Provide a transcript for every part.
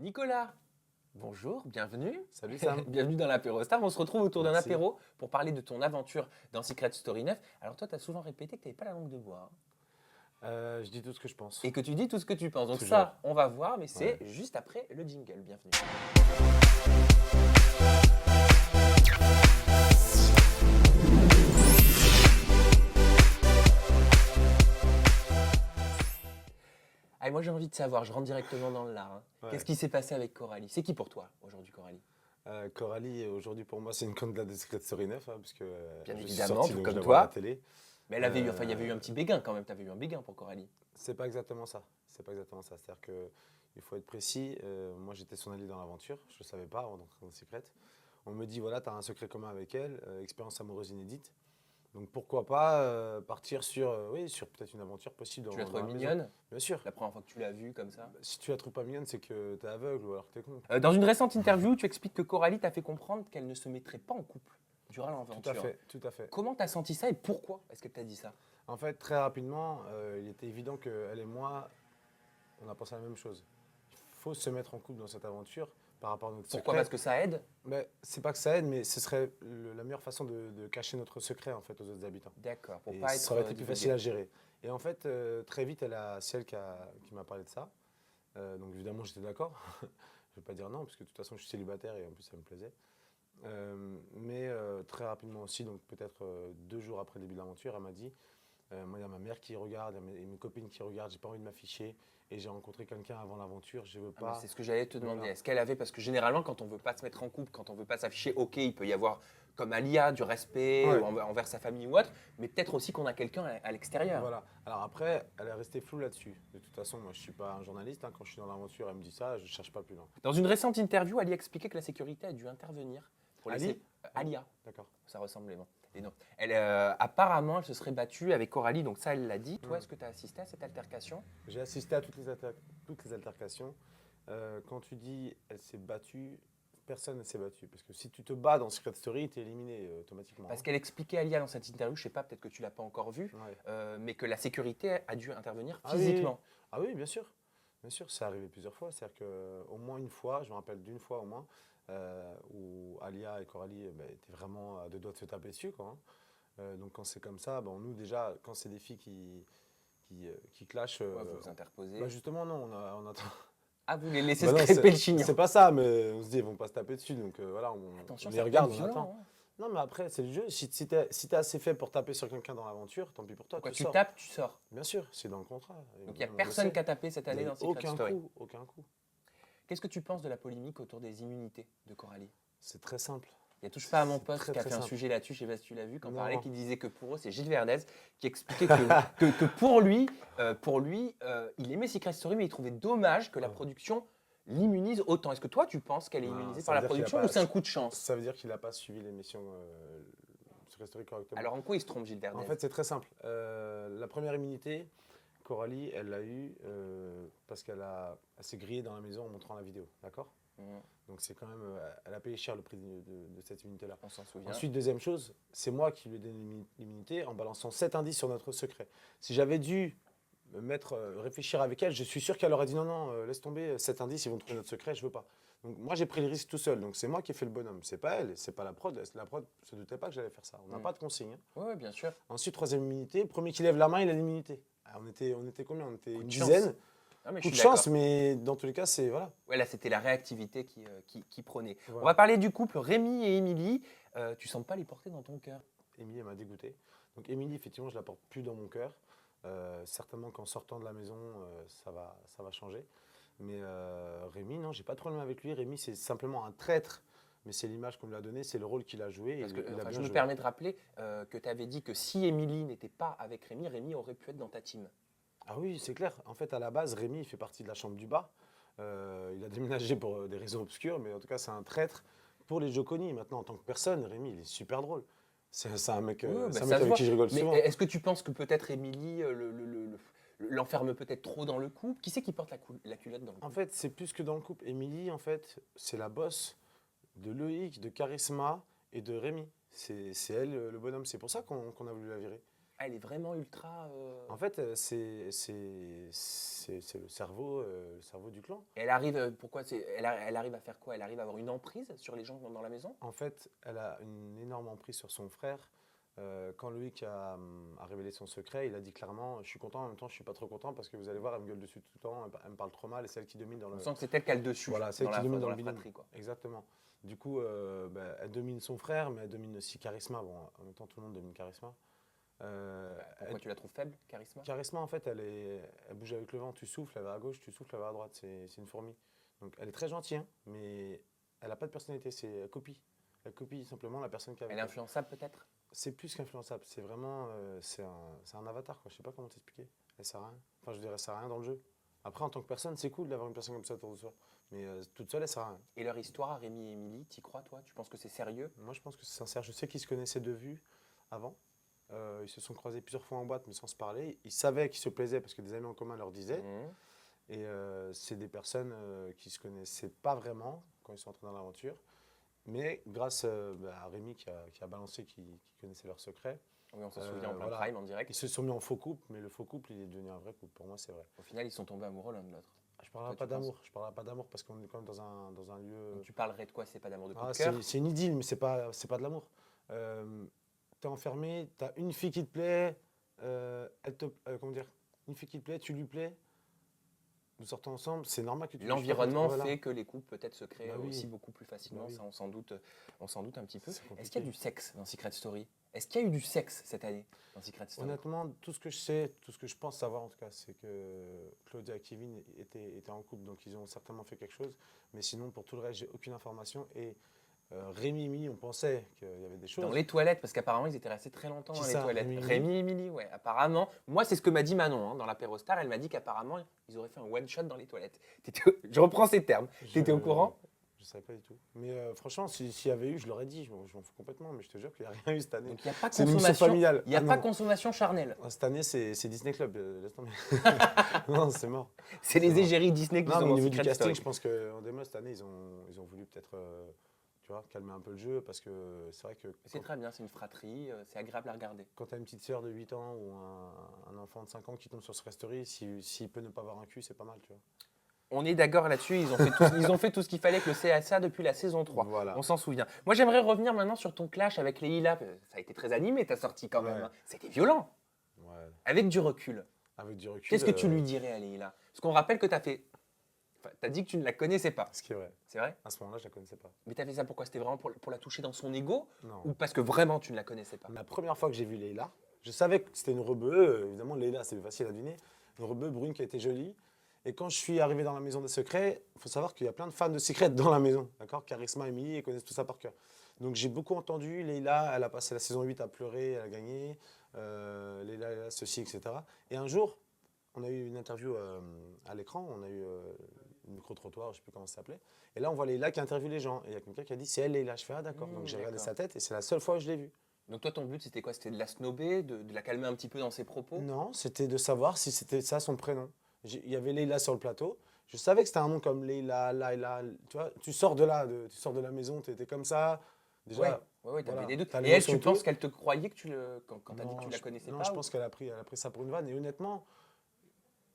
Nicolas, bonjour, bienvenue. Salut Sam. Bienvenue dans l'apéro Star. On se retrouve autour d'un Merci. apéro pour parler de ton aventure dans Secret Story 9. Alors toi, tu as souvent répété que tu n'avais pas la langue de bois Je dis tout ce que je pense. et que tu dis tout ce que tu penses. Donc Toujours. ça, on va voir, mais c'est Ouais. juste après le jingle. Bienvenue. Allez, moi j'ai envie de savoir, je rentre directement dans le lard. Ouais. Qu'est-ce qui s'est passé avec Coralie? C'est qui pour toi aujourd'hui, Coralie? Coralie, aujourd'hui pour moi, c'est une candidate de Secret Story 9, puisque Bien je suis évidemment, sorti, tout donc comme je la toi. vois à la télé. Mais elle avait eu, il y avait eu un petit béguin quand même. Tu avais eu un béguin pour Coralie. C'est pas exactement ça. C'est pas exactement ça. C'est-à-dire que il faut être précis. Moi, j'étais son allié dans l'aventure. Je le savais pas avant d'entrer dans Secret. On me dit voilà, tu as un secret commun avec elle, expérience amoureuse inédite. Donc pourquoi pas partir sur, oui, sur peut-être une aventure possible. Tu l'as dans trouvée la maison. mignonne? Bien sûr. La première fois que tu l'as vue comme ça? Si tu la trouves pas mignonne, c'est que tu es aveugle ou alors que tu es con. Dans une récente interview, tu expliques que Coralie t'a fait comprendre qu'elle ne se mettrait pas en couple durant l'aventure. Tout à fait, tout à fait. Comment t'as senti ça et pourquoi est-ce qu'elle t'a dit ça? En fait, très rapidement, il était évident qu'elle et moi, on a pensé à la même chose. Il faut se mettre en couple dans cette aventure par rapport à notre Pourquoi? secret. Parce que ça aide? Mais c'est pas que ça aide, mais ce serait la meilleure façon de cacher notre secret en fait aux autres habitants. D'accord, pour Et pas être ça aurait été plus divulgué. facile à gérer. Et en fait, très vite, c'est elle qui m'a parlé de ça. Donc évidemment, j'étais d'accord. Je ne vais pas dire non, parce que de toute façon, je suis célibataire et en plus, ça me plaisait. Mais très rapidement aussi, donc peut-être 2 jours après le début de l'aventure, elle m'a dit moi, il y a ma mère qui regarde, il y a mes copines qui regardent, j'ai pas envie de m'afficher et j'ai rencontré quelqu'un avant l'aventure, je veux Ah, mais pas. c'est ce que j'allais te demander. Voilà. Est-ce qu'elle avait, parce que généralement, quand on veut pas se mettre en couple, quand on veut pas s'afficher, ok, il peut y avoir, comme Alia, du respect Ouais. ou envers sa famille ou autre, mais peut-être aussi qu'on a quelqu'un à l'extérieur. Voilà. Alors après, elle est restée floue là-dessus. De toute façon, moi, je suis pas un journaliste. Quand je suis dans l'aventure, elle me dit ça, je cherche pas plus loin. Dans une récente interview, Ali expliquait que la sécurité a dû intervenir pour Ali laisser Alia. D'accord. Ça ressemble les noms. Les noms. Elle, apparemment, elle se serait battue avec Coralie, donc ça, elle l'a dit. Toi, est-ce que tu as assisté à cette altercation? J'ai assisté à toutes les altercations. Quand tu dis elle s'est battue, personne ne s'est battu. Parce que si tu te bats dans Secret Story, tu es éliminé automatiquement. Parce qu'elle expliquait, Alia, dans cette interview, je sais pas, peut-être que tu l'as pas encore vue, Ouais. mais que la sécurité a dû intervenir Ah oui, physiquement. Ah oui, bien sûr. Bien sûr, c'est arrivé plusieurs fois. C'est-à-dire qu'au moins une fois, je me rappelle d'une fois au moins, où Alia et Coralie étaient vraiment à 2 doigts de se taper dessus, quoi, hein. Donc quand c'est comme ça, bon, nous déjà, quand c'est des filles qui clashent, Ouais, vous vous interposez. justement non, on attend. Ah, vous les laissez Bah non, se crêper le chignon. c'est pas ça, mais on se dit ils vont pas se taper dessus, donc voilà, Attention, on ça les peut regarde, être on violent, attend. hein. Non, mais après c'est le jeu. Si t'es assez fait pour taper sur quelqu'un dans l'aventure, tant pis pour toi. Quand tu tu sors. tapes, tu sors. Bien sûr, c'est dans le contrat. Donc il n'y a On le personne sait. qui a tapé cette année dans Secret Aucun Story. coup, aucun coup. Qu'est-ce que tu penses de la polémique autour des immunités de Coralie? C'est très simple. Il y a Touche pas à mon C'est poste très, qui a très fait un simple. sujet là-dessus, je sais pas si tu l'as vu, quand Non. parlait, qui disait que pour eux, c'est Gilles Verdez qui expliquait que pour lui, il aimait Secret Story, mais il trouvait dommage que la Ouais. production l'immunise autant. Est-ce que toi, tu penses qu'elle est Non, immunisée ça par veut la dire qu'il a production pas- ou c'est un coup de chance? Ça veut dire qu'il n'a pas suivi l'émission Secret Story correctement. Alors en quoi il se trompe, Gilles Verdez? En fait, c'est très simple. La première immunité, Coralie, elle l'a eue parce qu'elle s'est grillée dans la maison en montrant la vidéo. D'accord? Donc c'est quand même, elle a payé cher le prix de cette immunité-là. On s'en souvient. Ensuite, deuxième chose, c'est moi qui lui ai donné l'immunité en balançant 7 indices sur notre secret. Si j'avais dû me mettre, réfléchir avec elle, je suis sûr qu'elle aurait dit non, non, laisse tomber, 7 indices, ils vont trouver notre secret, je veux pas. Donc moi, j'ai pris le risque tout seul. Donc c'est moi qui ai fait le bonhomme. C'est pas elle, c'est pas la prod. La prod ne se doutait pas que j'allais faire ça. On n'a pas de consigne, hein. Oui, bien sûr. Ensuite, troisième immunité, le premier qui lève la main, il a l'immunité. Ah, on était combien? On était Coup une de dizaine. chance. Ah, mais je Coup de suis d'accord. chance, mais dans tous les cas, c'est voilà. Ouais, là, c'était la réactivité qui prenait. Voilà. On va parler du couple Rémi et Émilie. Tu sens pas les porter dans ton cœur? Émilie, elle m'a dégoûté. Donc Émilie, effectivement, je la porte plus dans mon cœur. Certainement qu'en sortant de la maison, ça va changer. Mais Rémi, non, j'ai pas de problème avec lui. Rémi, c'est simplement un traître. Mais c'est l'image qu'on lui a donnée, c'est le rôle qu'il a joué. Parce et que, il a enfin, bien je me joué. permets de rappeler que tu avais dit que si Émilie n'était pas avec Rémi, Rémi aurait pu être dans ta team. Ah oui, c'est clair. En fait, à la base, Rémi, il fait partie de la chambre du bas. Il a déménagé pour des raisons obscures, mais en tout cas, c'est un traître pour les Joconi. Maintenant, en tant que personne, Rémi, il est super drôle. C'est un mec, Ouais, bah, c'est un ça mec se avec voit. qui je rigole Mais souvent. est-ce que tu penses que peut-être Émilie l'enferme peut-être trop dans le couple? Qui c'est qui porte la culotte dans le couple? En fait, c'est plus que dans le couple. Émilie, en fait, c'est la bosse de Loïc, de Charisma et de Rémi. C'est elle, le bonhomme. C'est pour ça qu'on a voulu la virer. Ah, elle est vraiment ultra. En fait, c'est le cerveau du clan. Et elle arrive, pourquoi elle arrive à faire quoi? Elle arrive à avoir une emprise sur les gens dans la maison? En fait, elle a une énorme emprise sur son frère. Quand Loïc a révélé son secret, il a dit clairement, je suis content, en même temps je suis pas trop content parce que vous allez voir, elle me gueule dessus tout le temps, elle me parle trop mal et c'est elle qui domine dans On le... sent que c'est elle qui a le dessus Voilà, c'est elle qui domine dans dans le la binôme. fratrie, quoi. Exactement. Du coup, elle domine son frère, mais elle domine aussi Charisma. Bon, en même temps, tout le monde domine Charisma. Pourquoi tu la trouves faible, Charisma? Charisma, en fait, elle bouge avec le vent. Tu souffles, elle va à gauche, tu souffles, elle va à droite. C'est une fourmi. Donc, elle est très gentille, hein, mais elle n'a pas de personnalité. Elle copie. Elle copie simplement la personne qui est avec Elle est elle. influençable, peut-être? C'est plus qu'influençable. C'est vraiment, c'est un avatar, quoi. Je sais pas comment t'expliquer. Elle sert à rien. Enfin, je dirais, elle sert à rien dans le jeu. Après, en tant que personne, c'est cool d'avoir une personne comme ça autour de soi. Mais toute seule, elle sert à rien. Et leur histoire, Rémi et Émilie, t'y crois, toi? Tu penses que c'est sérieux? Moi, je pense que c'est sincère. Je sais qu'ils se connaissaient de vue avant. Ils se sont croisés plusieurs fois en boîte, mais sans se parler. Ils savaient qu'ils se plaisaient parce que des amis en commun leur disaient. Mhm. Et c'est des personnes qui se connaissaient pas vraiment quand ils sont entrés dans l'aventure. Mais grâce à Rémi qui a balancé, qui connaissait leurs secrets, Oui, on se souvient en plein voilà. prime, en direct. Ils se sont mis en faux couple, mais le faux couple, il est devenu un vrai couple. Pour moi, c'est vrai. Au final, ils sont tombés amoureux l'un de l'autre. Je parlerai Toi, pas tu penses? d'amour. Je parlerai pas d'amour parce qu'on est quand même dans un lieu. Donc, tu parlerais de quoi? C'est pas d'amour de coup Ah, de cœur? c'est une idylle, mais c'est pas de l'amour. T'es enfermé, t'as une fille qui te plaît, comment dire, une fille qui te plaît, tu lui plais, vous sortez ensemble, c'est normal que tu. L'environnement Voilà. fait que les couples peut-être se créent Bah oui. aussi beaucoup plus facilement, Bah oui. ça on s'en doute un petit peu. C'est compliqué. Est-ce qu'il y a du sexe dans Secret Story? Est-ce qu'il y a eu du sexe cette année dans Secret Story? Honnêtement, tout ce que je sais, tout ce que je pense savoir en tout cas, c'est que Claudia et Kevin étaient en couple, donc ils ont certainement fait quelque chose. Mais sinon, pour tout le reste, j'ai aucune information. Et Rémi et Émilie, on pensait qu'il y avait des choses. Dans les toilettes, parce qu'apparemment ils étaient restés très longtemps Qui dans les ça, toilettes. Rémi et Rémi et Émilie, ouais. Apparemment, moi c'est ce que m'a dit Manon dans l'apéro Star. Elle m'a dit qu'apparemment ils auraient fait un one shot dans les toilettes. Je reprends ces termes. T'étais au courant? Je ne savais pas du tout. Mais franchement, s'il y avait eu, je l'aurais dit. Je m'en fous complètement. Mais je te jure qu'il n'y a rien eu cette année. Donc il n'y a pas C'est une émission consommation. familiale. Il n'y a Ah pas non. consommation charnelle. Cette année, c'est Disney Club. Laisse tomber. Non, c'est mort. C'est les Non. égéries Disney qui Non, sont mais au dans niveau du Secret casting, Story. je pense qu'en démo, cette année, ils ont voulu peut-être tu vois, calmer un peu le jeu. Parce que c'est vrai que C'est très bien, c'est une fratrie, c'est agréable à regarder. quand tu as une petite sœur de 8 ans ou un enfant de 5 ans qui tombe sur ce Story, s'il peut ne pas avoir un cul, c'est pas mal. Tu vois. On est d'accord là-dessus, ils ont fait tout ce qu'il fallait avec le CSA depuis la saison 3. Voilà. On s'en souvient. Moi, j'aimerais revenir maintenant sur ton clash avec Leïla. Ça a été très animé, ta sortie quand même. Ouais. Hein. C'était violent. Ouais. Avec du recul, Avec du recul. qu'est-ce que tu lui dirais à Leïla? Parce qu'on rappelle que tu as fait. Enfin, tu as dit que tu ne la connaissais pas. Ce qui est vrai. C'est vrai? À ce moment-là, je la connaissais pas. Mais tu as fait ça pourquoi? C'était vraiment pour la toucher dans son ego? Non. Ou parce que vraiment tu ne la connaissais pas? La première fois que j'ai vu Leïla, je savais que c'était une rebeu. Évidemment, Leïla, c'est facile à deviner. Une rebeu brune qui était jolie. Et quand je suis arrivé dans la maison des secrets, il faut savoir qu'il y a plein de fans de Secret dans la maison. D'accord? Charisma, Émilie, ils connaissent tout ça par cœur. Donc j'ai beaucoup entendu. Leïla, elle a passé la saison 8 à pleurer, elle a gagné. Leïla, ceci, etc. Et un jour, on a eu une interview à l'écran, on a eu un micro-trottoir, je ne sais plus comment ça s'appelait. Et là, on voit Leïla qui interviewe les gens. Et il y a quelqu'un qui a dit c'est elle, Leïla. Je fais ah d'accord. Donc j'ai regardé d'accord. sa tête et c'est la seule fois où je l'ai vue. Donc toi, ton but, c'était quoi? C'était de la snobber, de la calmer un petit peu dans ses propos? Non, c'était de savoir si c'était ça son prénom. Il y avait Leïla sur le plateau. Je savais que c'était un nom comme Leïla, Laïla. Tu vois, tu sors de là, tu sors de la maison, tu étais comme ça. Déjà, Ouais, t'avais voilà, des doutes. t'as Et elle, l'émotion tu et tout. penses qu'elle te croyait que quand t'as dit non, que tu la connaissais non, pas? je ou- pense qu'elle a pris ça pour une vanne. Et honnêtement,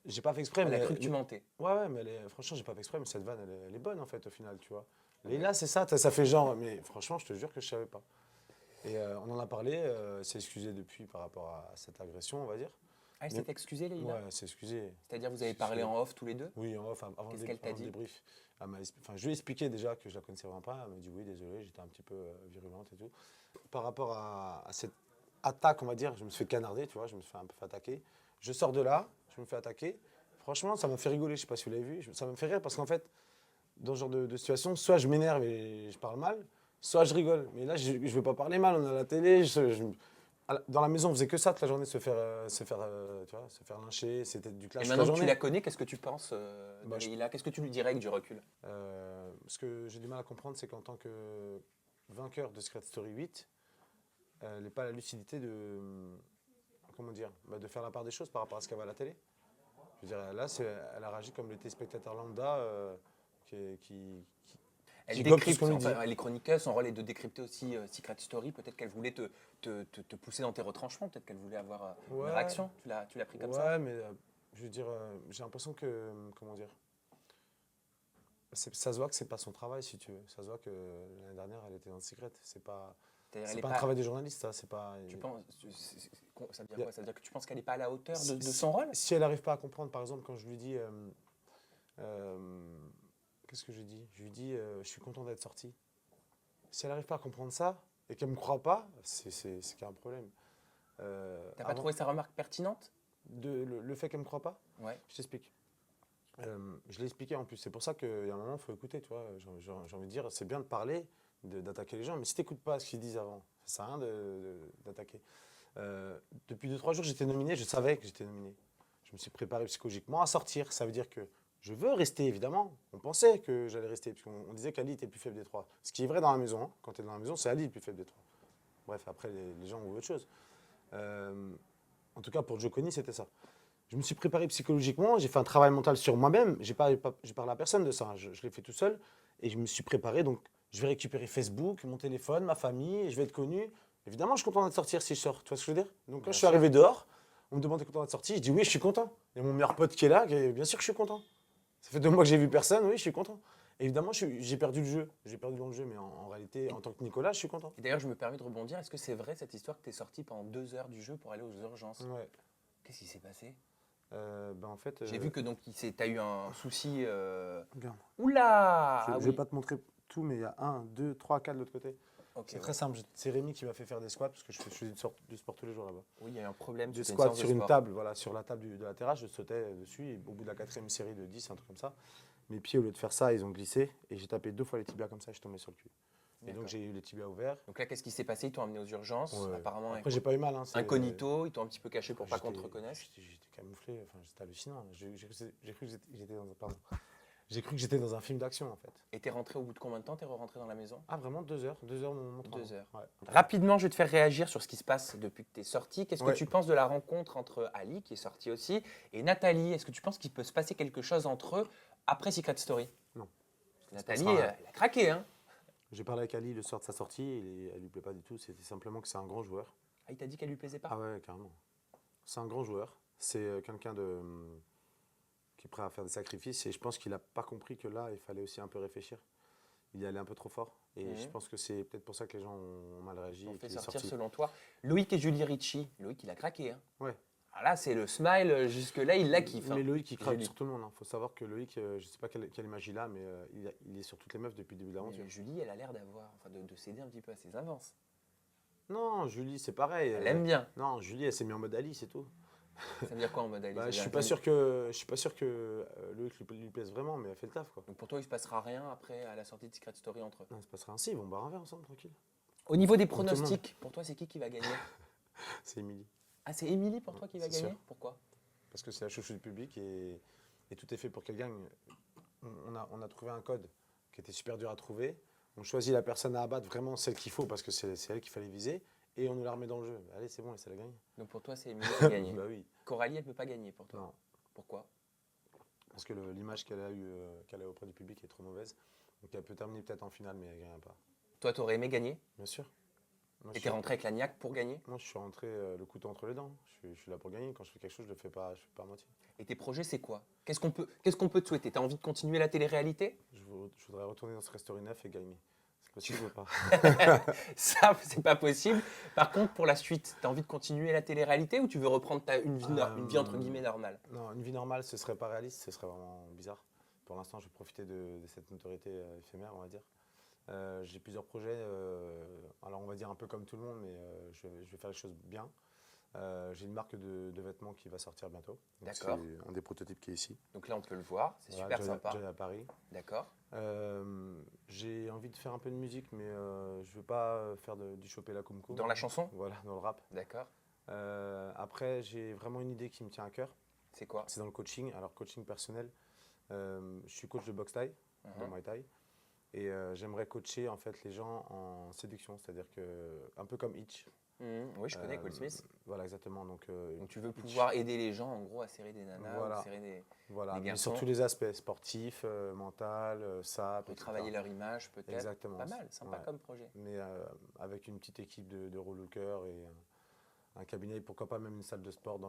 j'ai pas fait exprès. Elle a mais cru que tu mentais. Ouais, mais franchement, j'ai pas fait exprès. Mais cette vanne, elle est bonne en fait au final, tu vois. Leïla, c'est ça, ça fait genre. Mais franchement, je te jure que je savais pas. Et on en a parlé. C'est excusé depuis par rapport à cette agression, on va dire. Ah, elle s'est excusée, Leïla? Ouais, c'est excusé. C'est-à-dire, vous avez C'est parlé sûr. en off tous les deux? Oui, en off, avant Qu'est-ce le qu'elle t'a avant le dit? débrief. Je lui ai expliqué déjà que je la connaissais vraiment pas. Elle m'a dit oui, désolé, j'étais un petit peu virulente et tout. Par rapport à cette attaque, on va dire, je me suis fait canarder, tu vois, je me suis fait un peu fait attaquer. Je sors de là, je me fais attaquer. Franchement, ça m'a fait rigoler, je sais pas si vous l'avez vu. Ça m'a fait rire parce qu'en fait, dans ce genre de situation, soit je m'énerve et je parle mal, soit je rigole. Mais là, je ne veux pas parler mal, on est à la télé. Dans la maison, on faisait que ça toute la journée, se faire lyncher, c'était du clash Et toute la maintenant que tu journée. la connais, qu'est-ce que tu penses de Bah, Leïla? Qu'est-ce que tu lui dirais avec du recul? Ce que j'ai du mal à comprendre, c'est qu'en tant que vainqueur de Secret Story 8, elle n'a pas la lucidité comment dire, de faire la part des choses par rapport à ce qu'elle voit à la télé. Je veux dire, là, elle a réagi comme le téléspectateur lambda qui Elle Qui gobe tout ce décrypte, qu'on lui dit. enfin, les chroniqueuses, son rôle est de décrypter aussi Secret Story. Peut-être qu'elle voulait te pousser dans tes retranchements, peut-être qu'elle voulait avoir une Ouais. réaction. Tu l'as pris comme ça? Ouais, mais je veux dire, j'ai l'impression que, comment dire, ça se voit que c'est pas son travail, si tu veux. Ça se voit que l'année dernière, elle était dans le secret. C'est-à-dire, elle C'est est pas un pas. travail de journaliste, ça. C'est pas. Tu penses, ça veut dire y a- quoi? Ça veut dire que tu penses qu'elle n'est pas à la hauteur de si, son rôle? si elle n'arrive pas à comprendre, par exemple, quand je lui dis, euh, qu'est-ce que je lui dis? Je lui dis, je suis content d'être sorti. Si elle n'arrive pas à comprendre ça et qu'elle me croit pas, c'est qu'il y a un problème. T'as pas trouvé sa remarque pertinente? Le fait qu'elle me croit pas, Ouais. je t'explique. Je l'ai expliqué en plus. C'est pour ça qu'il y a un moment, il faut écouter. Tu vois. J'ai envie de dire, c'est bien de parler, d'attaquer les gens, mais si tu n'écoutes pas ce qu'ils disent avant, ça sert à rien d'attaquer. Depuis 2-3 jours, j'étais nominé, je savais que j'étais nominé. Je me suis préparé psychologiquement à sortir. Ça veut dire que je veux rester, évidemment. On pensait que j'allais rester, puisqu'on disait qu'Ali était le plus faible des trois. Ce qui est vrai dans la maison. Hein. Quand tu es dans la maison, c'est Ali le plus faible des trois. Bref, après, les gens ont vu autre chose. En tout cas, pour Joconi, c'était ça. Je me suis préparé psychologiquement, j'ai fait un travail mental sur moi-même. J'ai parlé à personne de ça, je l'ai fait tout seul. Et je me suis préparé, donc je vais récupérer Facebook, mon téléphone, ma famille, et je vais être connu. Évidemment, je suis content d'être sorti si je sors, tu vois ce que je veux dire? Donc quand je suis arrivé dehors, on me demande t'es content d'être sorti, je dis oui, je suis content. Il y a mon meilleur pote qui est là, bien sûr que je suis content. Ça fait 2 mois que j'ai vu personne, oui, je suis content. Évidemment, j'ai perdu le jeu, j'ai perdu dans le jeu, mais en réalité, en tant que Nicolas, je suis content. Et d'ailleurs, je me permets de rebondir. Est-ce que c'est vrai cette histoire que tu es sorti pendant 2 heures du jeu pour aller aux urgences? Ouais. Qu'est-ce qui s'est passé? En fait, J'ai vu que donc tu as eu un souci. regarde. Oula! Je Ah ne vais oui. pas te montrer tout, mais il y a 1, 2, 3, 4 de l'autre côté. Ok, C'est ouais. très simple. C'est Rémi qui m'a fait faire des squats parce que je fais du sport tous les jours là-bas. Oui, il y a eu un problème. Des C'était squats séance de sur une sport. table, voilà, sur la table de la terrasse, je sautais dessus et au bout de la 4e série de 10, un truc comme ça, mes pieds, au lieu de faire ça, ils ont glissé et j'ai tapé 2 fois les tibias comme ça et je suis tombé sur le cul. Et donc D'accord. j'ai eu les tibias ouverts. Donc là, qu'est-ce qui s'est passé? Ils t'ont amené aux urgences. Ouais. Apparemment, Après, j'ai pas eu mal. Hein, incognito. Ils t'ont un petit peu caché pour pas qu'on te reconnaisse. J'étais camouflé, enfin, c'était hallucinant. J'ai cru que j'étais dans, pardon. J'ai cru que j'étais dans un film d'action en fait. Et t'es rentré au bout de combien de temps? T'es rentré dans la maison? Ah vraiment 2 heures, 2 heures mon travail. 2 heures. Ouais. Rapidement, je vais te faire réagir sur ce qui se passe depuis que tu es sorti. Qu'est-ce que Ouais. tu penses de la rencontre entre Ali, qui est sorti aussi, et Nathalie? Est-ce que tu penses qu'il peut se passer quelque chose entre eux après Secret Story? Non. Nathalie, passera rien. elle a craqué, hein? J'ai parlé avec Ali le soir de sa sortie, elle lui plaît pas du tout, c'était simplement que c'est un grand joueur. Ah, il t'a dit qu'elle lui plaisait pas? Ah ouais, carrément. C'est un grand joueur, c'est quelqu'un qui est prêt à faire des sacrifices et je pense qu'il n'a pas compris que là, il fallait aussi un peu réfléchir. Il y allait un peu trop fort et je pense que c'est peut-être pour ça que les gens ont mal réagi. On et fait qu'il est sortir sorti. selon toi Loïc et Julie Ricci. Loïc, il a craqué, hein? Ouais. Ah là, c'est le smile, jusque-là, il la kiffe. Mais Hein. Loïc, il craque Julie. sur tout le monde. Il faut savoir que Loïc, je ne sais pas quelle magie il a, mais il est sur toutes les meufs depuis le début de l'aventure. Mais Julie, elle a l'air d'avoir, enfin, de céder un petit peu à ses avances. Non, Julie, c'est pareil. Elle aime bien. Non, Julie, elle s'est mise en mode Ali, c'est tout. Ça veut dire quoi en mode Ali? Bah, Ça veut je dire suis pas qu'elle- sûr que Loïc lui plaise vraiment, mais elle fait le taf quoi. Donc pour toi, il se passera rien après à la sortie de Secret Story entre eux. Non, il se passera ainsi, ils vont boire un verre ensemble, tranquille. Au niveau des Comme tout le monde. pronostics, pour toi, c'est qui va gagner? C'est Émilie. Ah, c'est Émilie pour toi qui va C'est gagner? sûr. Pourquoi? Parce que c'est la chouchou du public et tout est fait pour qu'elle gagne. On a trouvé un code qui était super dur à trouver. On choisit la personne à abattre, vraiment celle qu'il faut, parce que c'est elle qu'il fallait viser. Et on nous la remet dans le jeu. Allez, c'est bon, laissez-la gagner. Donc pour toi, c'est Émilie qui va gagner. Bah oui. Coralie, elle ne peut pas gagner pour toi. Non. Pourquoi? Parce que l'image qu'elle a eue qu'elle a auprès du public est trop mauvaise. Donc elle peut terminer peut-être en finale, mais elle ne gagnera pas. Toi, tu aurais aimé gagner? Bien sûr. Moi, Et t'es rentré avec la niaque pour gagner? Moi, je suis rentré le couteau entre les dents. Je suis là pour gagner. Quand je fais quelque chose, je le fais pas à moitié. Et tes projets, c'est quoi? Qu'est-ce qu'on peut te souhaiter? T'as envie de continuer la télé-réalité? Je voudrais retourner dans ce restaurant neuf et gagner. C'est possible ou pas? Ça, c'est pas possible. Par contre, pour la suite, t'as envie de continuer la télé-réalité ou tu veux reprendre une vie entre guillemets normale? Non, une vie normale, ce serait pas réaliste, ce serait vraiment bizarre. Pour l'instant, je vais profiter de cette notoriété éphémère, on va dire. J'ai plusieurs projets, alors on va dire un peu comme tout le monde, mais je vais faire les choses bien. J'ai une marque de vêtements qui va sortir bientôt. Donc D'accord. C'est un des prototypes qui est ici. Donc là, on peut le voir, c'est Voilà, super Joy- sympa. Joy à Paris. D'accord. J'ai envie de faire un peu de musique, mais je veux pas faire du choper la kumkum. Dans la chanson? Voilà, dans le rap. D'accord. Après, j'ai vraiment une idée qui me tient à cœur. C'est quoi? C'est dans le coaching. Alors, coaching personnel. Je suis coach de boxe thaï, de Mhm. Muay Thai. Et j'aimerais coacher en fait les gens en séduction, c'est-à-dire que un peu comme Hitch. Oui, je connais Will Smith. Voilà, exactement. Donc Tu veux pouvoir aider les gens, en gros, à serrer des nanas, Voilà. ou serrer des mais garçons. sur tous les aspects, sportifs, mental, SAP, Pour etc. travailler leur image, peut-être. Exactement. Pas mal, sympa Ouais. comme projet. Mais avec une petite équipe de relookers et un cabinet, pourquoi pas même une salle de sport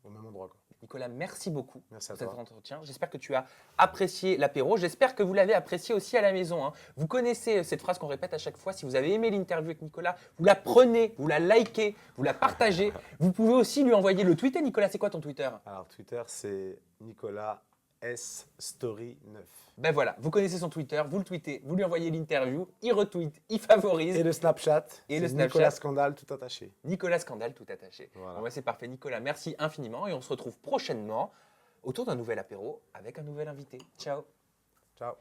au même endroit, quoi. Nicolas, merci beaucoup Merci à pour cet toi. entretien. J'espère que tu as apprécié l'apéro. J'espère que vous l'avez apprécié aussi à la maison, hein. Vous connaissez cette phrase qu'on répète à chaque fois. Si vous avez aimé l'interview avec Nicolas, vous la prenez, vous la likez, vous la partagez. Vous pouvez aussi lui envoyer le tweeter. Nicolas, c'est quoi ton Twitter? Alors, Twitter, c'est Nicolas S Story 9. Ben voilà, vous connaissez son Twitter, vous le tweetez, vous lui envoyez l'interview, il retweet, il favorise. Et le Snapchat, Et c'est le Snapchat. Nicolas Scandale tout attaché. Nicolas Scandale, tout attaché. Voilà. Bon, ben c'est parfait, Nicolas, merci infiniment. Et on se retrouve prochainement autour d'un nouvel apéro avec un nouvel invité. Ciao. Ciao.